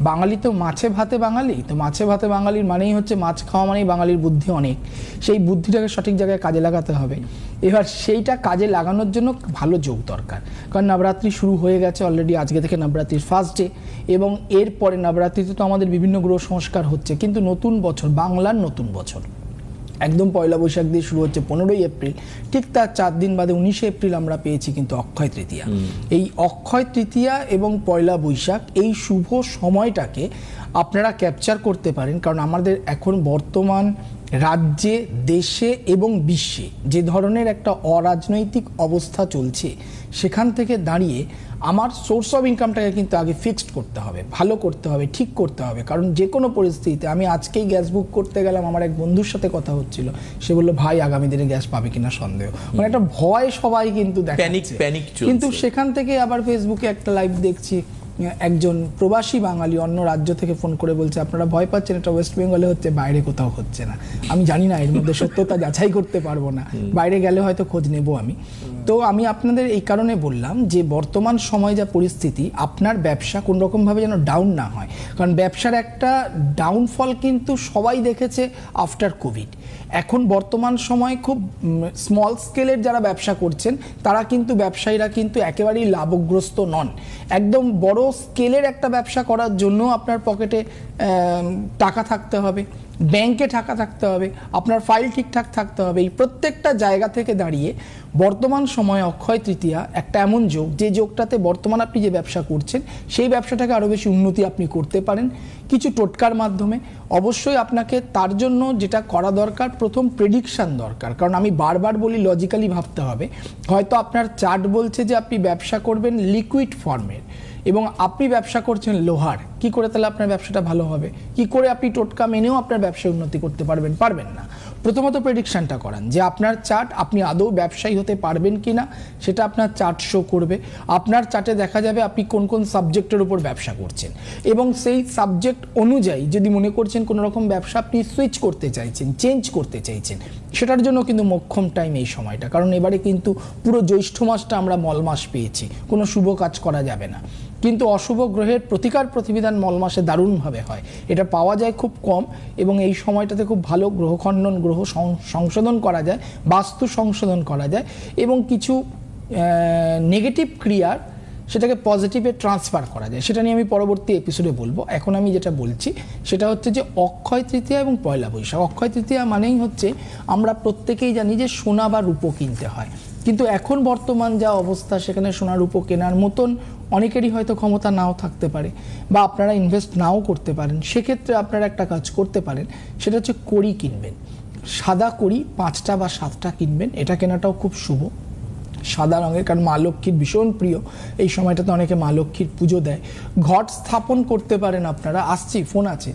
বাঙালি তো মাছে ভাতে বাঙালি, তো মাছে ভাতে বাঙালির মানেই হচ্ছে মাছ খাওয়া মানেই বাঙালির বুদ্ধি অনেক, সেই বুদ্ধিটাকে সঠিক জায়গায় কাজে লাগাতে হবে। এবার সেইটা কাজে লাগানোর জন্য ভালো যোগ দরকার, কারণ নবরাত্রি শুরু হয়ে গেছে অলরেডি, আজকে থেকে নবরাত্রির ফার্স্ট ডে, এবং এরপরে নবরাত্রিতে তো আমাদের বিভিন্ন গ্রহ সংস্কার হচ্ছে, কিন্তু নতুন বছর, বাংলার নতুন বছর একদম পয়লা বৈশাখ দিয়ে শুরু হচ্ছে 15ই এপ্রিল, ঠিক তার 4 দিন বাদে 19শে এপ্রিল আমরা পেয়েছি কিন্তু অক্ষয় তৃতীয়া। এই অক্ষয় তৃতীয়া এবং পয়লা বৈশাখ এই শুভ সময়টাকে আপনারা ক্যাপচার করতে পারেন, কারণ আমাদের এখন বর্তমান রাজ্যে, দেশে এবং বিশ্বে যে ধরনের একটা অরাজনৈতিক অবস্থা চলছে, সেখান থেকে দাঁড়িয়ে আমার সোর্স অফ ইনকামটাকে কিন্তু আগে ফিক্সড করতে হবে, ভালো করতে হবে, ঠিক করতে হবে। কারণ যে কোনো পরিস্থিতিতে, আমি আজকেই গ্যাস বুক করতে গেলাম, আমার এক বন্ধুর সাথে কথা হচ্ছিল, সে বললো ভাই আগামী দিনে গ্যাস পাবে কিনা সন্দেহ, মানে একটা ভয় সবাই কিন্তু দেখাচ্ছে। কিন্তু সেখান থেকে আবার ফেসবুকে একটা লাইভ দেখছি, একজন প্রবাসী বাঙালি অন্য রাজ্য থেকে ফোন করে বলছে আপনারা ভয় পাচ্ছেন, এটা ওয়েস্ট বেঙ্গলে হচ্ছে, বাইরে কোথাও হচ্ছে না। আমি জানি না, এর মধ্যে সত্যতা যাচাই করতে পারবো না, বাইরে গেলে হয়তো খোঁজ নেব আমি। তো আমি আপনাদের এই কারণে বললাম যে বর্তমান সময় যা পরিস্থিতি, আপনার ব্যবসা কোন রকমভাবে যেন ডাউন না হয়, কারণ ব্যবসার একটা ডাউনফল কিন্তু সবাই দেখেছে আফটার কোভিড। এখন বর্তমান সময় খুব স্মল স্কেলের যারা ব্যবসা করছেন, তারা কিন্তু ব্যবসায়ীরা কিন্তু একেবারেই লাভগ্রস্ত নন। একদম বড় স্কেলের একটা ব্যবসা করার জন্য আপনার পকেটে টাকা থাকতে হবে, ব্যাংকে টাকা থাকতে হবে, আপনার ফাইল ঠিকঠাক থাকতে হবে। এই প্রত্যেকটা জায়গা থেকে দাঁড়িয়ে বর্তমান সময়ে অক্ষয় তৃতীয়া একটা এমন যোগ, যে যোগটাতে বর্তমান আপনি যে ব্যবসা করছেন সেই ব্যবসাটাকে আরও বেশি উন্নতি আপনি করতে পারেন কিছু টোটকার মাধ্যমে। অবশ্যই আপনাকে তার জন্য যেটা করা দরকার, প্রথম প্রেডিকশান দরকার, কারণ আমি বারবার বলি লজিক্যালি ভাবতে হবে। হয়তো আপনার চার্ট বলছে যে আপনি ব্যবসা করবেন লিকুইড ফর্মের, এবং আপনি ব্যবসা করছেন লোহার, কি করে তাহলে আপনার ব্যবসাটা ভালো হবে? কি করে আপনি টোটকা মেনেও আপনার ব্যবসায় উন্নতি করতে পারবেন? পারবেন না। প্রথমত প্রেডিকশানটা করান যে আপনার চার্ট, আপনি আদৌ ব্যবসায়ী হতে পারবেন কি না সেটা আপনার চার্ট শো করবে। আপনার চার্টে দেখা যাবে আপনি কোন কোন সাবজেক্টের উপর ব্যবসা করছেন, এবং সেই সাবজেক্ট অনুযায়ী যদি মনে করছেন কোনো রকম ব্যবসা আপনি সুইচ করতে চাইছেন, চেঞ্জ করতে চাইছেন, সেটার জন্য কিন্তু মোক্ষম টাইম এই সময়টা। কারণ এবারে কিন্তু পুরো জ্যৈষ্ঠ মাসটা আমরা মল মাস পেয়েছি, কোনো শুভ কাজ করা যাবে না, কিন্তু অশুভ গ্রহের প্রতিকার প্রতিবিধান মল মাসে দারুণভাবে হয়, এটা পাওয়া যায় খুব কম, এবং এই সময়টাতে খুব ভালো গ্রহখণ্ডন, গ্রহ সংশোধন করা যায়, বাস্তু সংশোধন করা যায়, এবং কিছু নেগেটিভ ক্রিয়ার সেটাকে পজিটিভে ট্রান্সফার করা যায়। সেটা নিয়ে আমি পরবর্তী এপিসোডে বলবো। এখন আমি যেটা বলছি সেটা হচ্ছে যে অক্ষয় তৃতীয়া এবং পয়লা বৈশাখ। অক্ষয় তৃতীয়া মানেই হচ্ছে আমরা প্রত্যেকেই জানি যে সোনা বা রূপো কিনতে হয়, কিন্তু এখন বর্তমান যা অবস্থা, সেখানে সোনা রূপো কেনার মতন অনেকেরই হয়তো ক্ষমতা নাও থাকতে পারে, বা আপনারা ইনভেস্ট নাও করতে পারেন। সেক্ষেত্রে আপনারা একটা কাজ করতে পারেন, সেটা হচ্ছে কড়ি কিনবেন, সাদা কড়ি 5টা বা 7টা কিনবেন। এটা কেনাটাও খুব শুভ, সাদা রঙের, কারণ মা লক্ষ্মীর ভীষণ প্রিয় এই সময়টাতে, অনেকে মা লক্ষ্মীর পুজো দেয়। ঘট স্থাপন করতে পারেন আপনারা। আসছি, ফোন আছে।